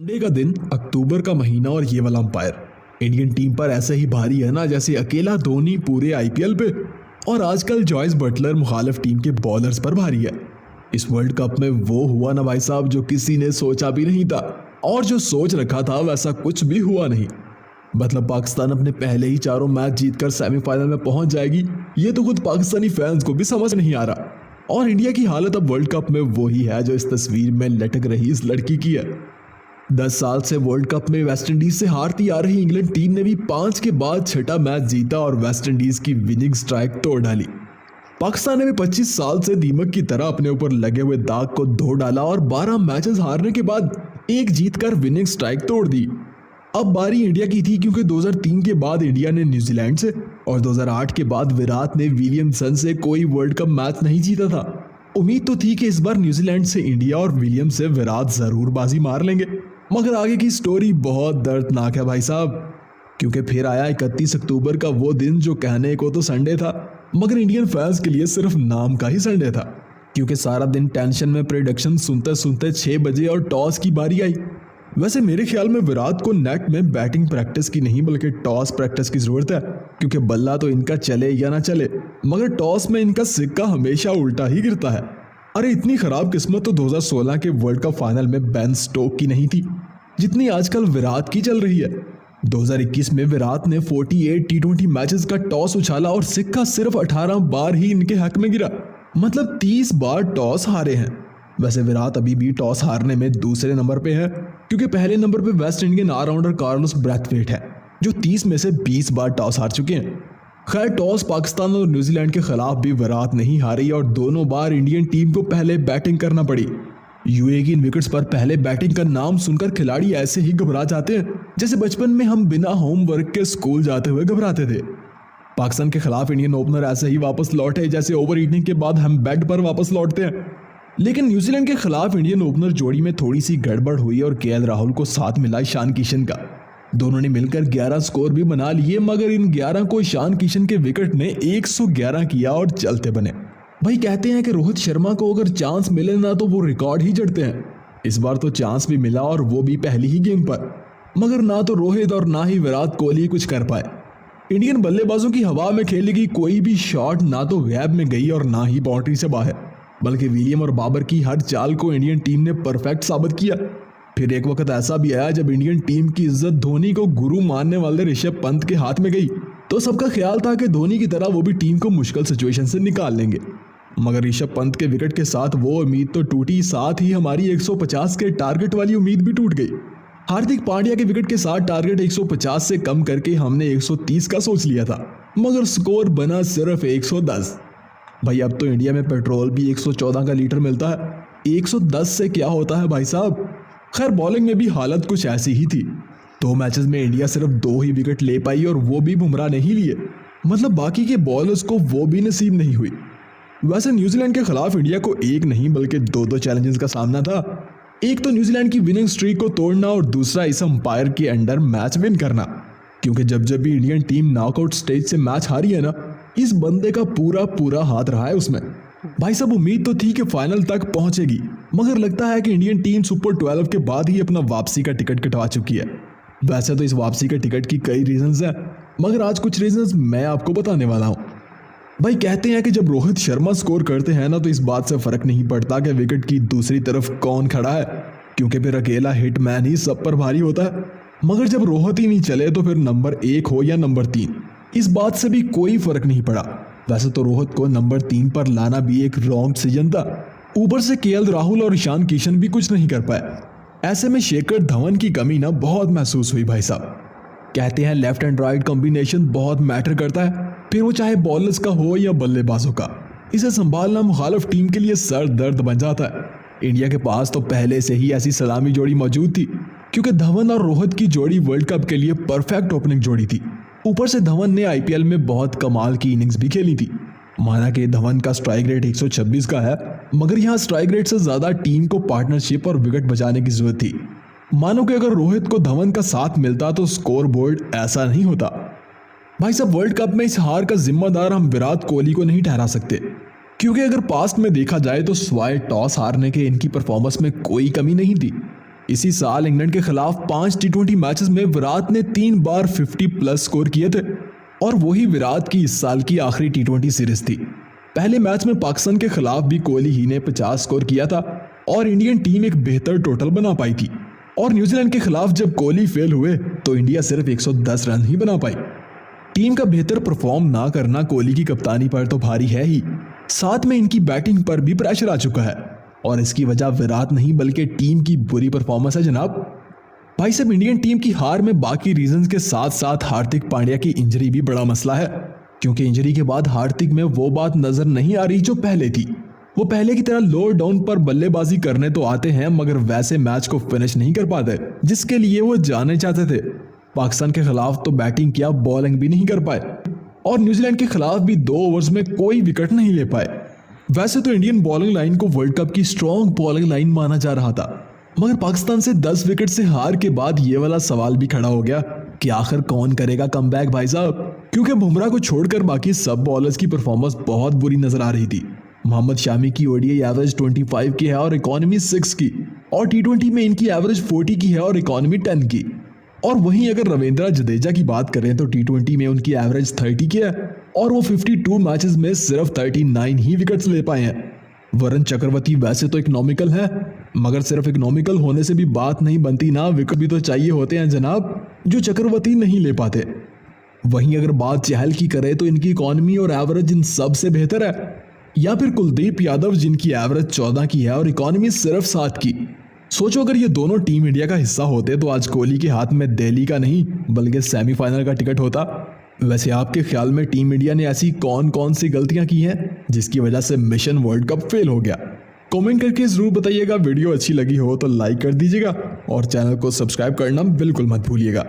Day का दिन, अक्टूबर का महीना और ये वाला अंपायर इंडियन टीम पर ऐसे ही भारी है ना जैसे अकेला धोनी पूरे आईपीएल पे। और आजकल जॉयस बटलर मुखालिफ टीम के बॉलर्स पर भारी है। इस वर्ल्ड कप में वो हुआ ना भाई साहब जो किसी ने सोचा भी नहीं था, और जो सोच रखा था वैसा कुछ भी हुआ नहीं। मतलब पाकिस्तान अपने पहले ही चारों मैच जीतकर सेमीफाइनल में पहुंच जाएगी, ये तो खुद पाकिस्तानी फैंस को भी समझ नहीं आ रहा। और इंडिया की हालत अब वर्ल्ड कप में वही है जो इस तस्वीर में लटक रही इस लड़की की है। 10 साल से वर्ल्ड कप में वेस्ट इंडीज से हारती आ रही इंग्लैंड टीम ने भी 5 के बाद छठा मैच जीता और वेस्ट इंडीज की विनिंग स्ट्राइक तोड़ डाली। पाकिस्तान ने भी 25 साल से दीमक की तरह अपने ऊपर लगे हुए दाग को धो डाला और 12 मैचेस हारने के बाद एक जीतकर विनिंग स्ट्राइक तोड़ दी। अब बारी इंडिया की थी, क्योंकि 2003 के बाद इंडिया ने न्यूजीलैंड से और 2008 के बाद विराट ने विलियमसन से कोई वर्ल्ड कप मैच नहीं जीता था। उम्मीद तो थी कि इस बार न्यूजीलैंड से इंडिया और विलियम से विराट जरूर बाजी मार लेंगे, मगर आगे की स्टोरी बहुत दर्दनाक है भाई साहब। क्योंकि फिर आया 31 अक्टूबर का वो दिन जो कहने को तो संडे था, मगर इंडियन फैंस के लिए सिर्फ नाम का ही संडे था। क्योंकि सारा दिन टेंशन में प्रेडिक्शन सुनते सुनते 6 बजे और टॉस की बारी आई। वैसे मेरे ख्याल में विराट को नेट में बैटिंग प्रैक्टिस की नहीं बल्कि टॉस प्रैक्टिस की जरूरत है, क्योंकि बल्ला तो इनका चले या ना चले, मगर टॉस में इनका सिक्का हमेशा उल्टा ही गिरता है। अरे इतनी खराब किस्मत तो 2016 के वर्ल्ड कप फाइनल में बेन स्टोक की नहीं थी जितनी आजकल विराट की चल रही है। 2021 में विराट ने 48 टी20 मैचेस का टॉस उछाला और सिक्का सिर्फ 18 बार ही इनके हक में गिरा, मतलब 30 बार टॉस हारे हैं। वैसे विराट अभी भी टॉस हारने में दूसरे नंबर पे है, क्योंकि पहले नंबर पे West Indian allrounder Carlos Brathwaite है जो 30 में से 20 बार टॉस हार चुके हैं। खैर टॉस पाकिस्तान और न्यूजीलैंड के खिलाफ भी विराट नहीं हारी और दोनों बार इंडियन टीम को पहले बैटिंग करना पड़ी। यूएई की इन विकेट्स पर पहले बैटिंग का नाम सुनकर खिलाड़ी ऐसे ही घबरा जाते हैं जैसे बचपन में हम बिना होमवर्क के स्कूल जाते हुए घबराते थे। पाकिस्तान के खिलाफ इंडियन ओपनर ऐसे ही वापस लौटे जैसे ओवर ईटिंग के बाद हम बेड पर वापस लौटते हैं। लेकिन न्यूजीलैंड के खिलाफ इंडियन ओपनर जोड़ी में थोड़ी सी गड़बड़ हुई और केएल राहुल को साथ मिला ईशान किशन का। दोनों ने मिलकर 11 स्कोर भी बना लिए, मगर इन 11 को ईशान किशन के विकेट ने 111 किया और चलते बने। भाई कहते हैं कि रोहित शर्मा को अगर चांस मिले ना तो वो रिकॉर्ड ही जड़ते हैं। इस बार तो चांस भी मिला और वो भी पहली ही गेम पर, मगर ना तो रोहित और ना ही विराट कोहली कुछ कर पाए। इंडियन बल्लेबाजों की हवा में खेली गई कोई भी शॉट ना तो गैप में गई और ना ही बाउंड्री से बाहर, बल्कि विलियम और बाबर की हर चाल को इंडियन टीम ने परफेक्ट साबित किया। फिर एक वक्त ऐसा भी आया जब इंडियन टीम की इज्जत धोनी को गुरु मानने वाले ऋषभ पंत के हाथ में गई, तो सबका ख्याल था कि धोनी की तरह वो भी टीम को मुश्किल सिचुएशन से निकाल लेंगे। मगर ऋषभ पंत के विकेट के साथ वो उम्मीद तो टूटी, साथ ही हमारी 150 के टारगेट वाली उम्मीद भी टूट गई। हार्दिक पांड्या के विकेट के साथ टारगेट 150 से कम करके हमने 130 का सोच लिया था, मगर स्कोर बना सिर्फ 110। भाई अब तो इंडिया में पेट्रोल भी 114 का लीटर मिलता है, 110 से क्या होता है भाई साहब। खैर बॉलिंग में भी हालत कुछ ऐसी ही थी। 2 मैचेस में इंडिया सिर्फ 2 ही विकेट ले पाई और वो भी बुमराह ने ही लिए, मतलब बाकी के बॉलर्स को वो भी नसीब नहीं हुई। वैसे न्यूजीलैंड के खिलाफ इंडिया को एक नहीं बल्कि 2 चैलेंजेस का सामना था। एक तो न्यूजीलैंड की विनिंग स्ट्रीक को तोड़ना और दूसरा इस अंपायर के अंडर मैच विन करना, क्योंकि जब जब भी इंडियन टीम नॉकआउट स्टेज से मैच हारी है ना, इस बंदे का पूरा हाथ रहा है उसमें। भाई सब उम्मीद तो थी कि फाइनल तक पहुंचेगी, मगर लगता है कि इंडियन टीम सुपर 12 के बाद ही अपना वापसी का टिकट कटवा चुकी है। वैसे तो इस वापसी के टिकट की कई रीजंस हैं, मगर आज कुछ रीजंस मैं आपको बताने वाला हूं। भाई कहते हैं कि जब रोहित शर्मा स्कोर करते हैं ना तो इस बात से फर्क नहीं पड़ता कि विकेट की दूसरी तरफ कौन खड़ा है, क्योंकि फिर अकेला हिटमैन ही सब पर भारी होता है। मगर जब रोहित ही नहीं चले तो फिर नंबर 1 हो या नंबर 3, इस बात से भी कोई फर्क नहीं पड़ा। वैसे तो रोहित को नंबर 3 पर लाना भी एक रॉन्ग डिसीजन था। ऊपर से केएल राहुल और ईशान किशन भी कुछ नहीं कर पाए। ऐसे में शेखर धवन की कमी ना बहुत महसूस हुई भाई साहब। कहते हैं लेफ्ट एंड राइट कॉम्बिनेशन बहुत मैटर करता है, फिर वो चाहे बॉलर्स का हो या बल्लेबाजों का। इसे संभालना मुखालिफ टीम के लिए सर दर्द बन जाता है। इंडिया के पास तो पहले से ही ऐसी सलामी जोड़ी मौजूद थी, क्योंकि धवन और रोहित की जोड़ी वर्ल्ड कप के लिए परफेक्ट ओपनिंग जोड़ी थी। ऊपर से धवन ने आईपीएल में बहुत कमाल की इनिंग्स भी खेली थी। माना कि धवन का स्ट्राइक रेट 126 का है, मगर यहाँ स्ट्राइक रेट से ज्यादा टीम को पार्टनरशिप और विकेट बचाने की जरूरत थी। मानो कि अगर रोहित को धवन का साथ मिलता तो स्कोर बोर्ड ऐसा नहीं होता। भाई साहब वर्ल्ड कप में इस हार का जिम्मेदार हम विराट कोहली को नहीं ठहरा सकते, क्योंकि अगर पास्ट में देखा जाए तो स्वाय टॉस हारने के इनकी परफॉर्मेंस में कोई कमी नहीं थी। इसी साल इंग्लैंड के खिलाफ 5 टी20 मैचेस में विराट ने 3 बार 50 प्लस स्कोर किए थे और वही विराट की इस साल की आखिरी टी20 सीरीज थी। पहले मैच में पाकिस्तान के खिलाफ भी कोहली ही ने 50 स्कोर किया था और इंडियन टीम एक बेहतर टोटल बना पाई थी। और न्यूजीलैंड के खिलाफ जब कोहली फेल हुए तो इंडिया सिर्फ 110 रन ही बना पाई। टीम का बेहतर परफॉर्म ना करना कोहली की कप्तानी पर तो भारी है ही, साथ में इनकी बैटिंग पर भी प्रेशर आ चुका है और इसकी वजह विराट नहीं बल्कि टीम की बुरी परफॉर्मेंस है जनाब। भाई साहब, इंडियन टीम की हार में बाकी रीजंस के साथ साथ हार्दिक पांड्या की इंजरी भी बड़ा मसला है, क्योंकि इंजरी के बाद हार्दिक में वो बात नजर नहीं आ रही जो पहले थी। वो पहले की तरह लोअर डाउन पर बल्लेबाजी करने तो आते हैं मगर वैसे मैच को फिनिश नहीं कर पाते जिसके लिए वो जाने चाहते थे। पाकिस्तान के खिलाफ तो बैटिंग किया, बॉलिंग भी नहीं कर पाए और न्यूजीलैंड के खिलाफ भी 2 ओवर्स में कोई विकेट नहीं ले पाए। वैसे तो इंडियन बॉलिंग लाइन को वर्ल्ड कप की स्ट्रॉन्ग बॉलिंग लाइन माना जा रहा था, मगर पाकिस्तान से 10 विकेट से हार के बाद ये वाला सवाल भी खड़ा हो गया कि आखिर कौन करेगा कमबैक भाई साहब, क्योंकि बुमराह को छोड़कर बाकी सब बॉलर्स की परफॉर्मेंस बहुत बुरी नजर आ रही थी। मोहम्मद शामी की ओडीआई एवरेज 25 की है और इकोनॉमी 6 की, और टी20 में इनकी एवरेज 40 की है और इकोनॉमी 10 की। और वहीं अगर रविंद्र जडेजा की बात करें तो टी20 में उनकी एवरेज 30 की है और वो 52 मैचेस में सिर्फ 39 ही विकेट्स ले पाए हैं। वरुण चक्रवर्ती वैसे तो इकोनॉमिकल है, मगर सिर्फ इकोनॉमिकल होने से भी बात नहीं बनती ना, विकेट भी तो चाहिए होते हैं जनाब, जो चक्रवर्ती नहीं ले पाते। वहीं अगर बात चहल की करें तो इनकी इकोनॉमी और एवरेज इन सब से बेहतर है, या फिर कुलदीप यादव जिनकी एवरेज 14 की है और इकोनॉमी सिर्फ 7 की। सोचो अगर ये दोनों टीम इंडिया का हिस्सा होते तो आज कोहली के हाथ में दिल्ली का नहीं बल्कि सेमीफाइनल का टिकट होता। वैसे आपके ख्याल में टीम इंडिया ने ऐसी कौन कौन सी गलतियां की हैं जिसकी वजह से मिशन वर्ल्ड कप फेल हो गया? कमेंट करके जरूर बताइएगा। वीडियो अच्छी लगी हो तो लाइक कर दीजिएगा और चैनल को सब्सक्राइब करना बिल्कुल मत भूलिएगा।